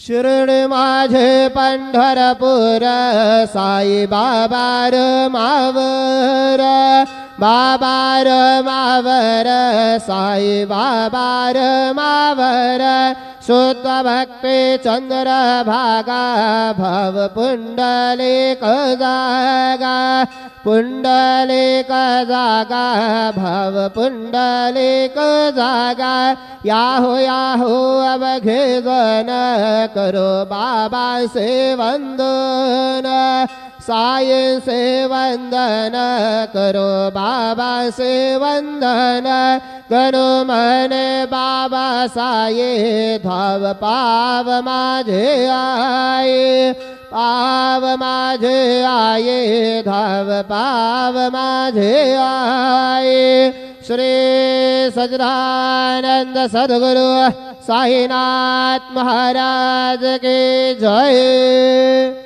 शिर्डी माझे पंढरपूर साई बाबा मावर बाबा मावर साई बाबा मावर शुद्ध भक्ती चंद्र भागा भव पुंडलिक जागा पुंडलिक जागा भव पुंडलिक जागा याहो याहो अवघे जन करो बाबा से वंदन साई से वंदन करो बाबा से वंदन करो मन बाबा साई धाव पाव माझे आये पाव माझे आये धाव पाव माझे आये श्री सच्चिदानंद सद्गुरु साईनाथ महाराज की जय।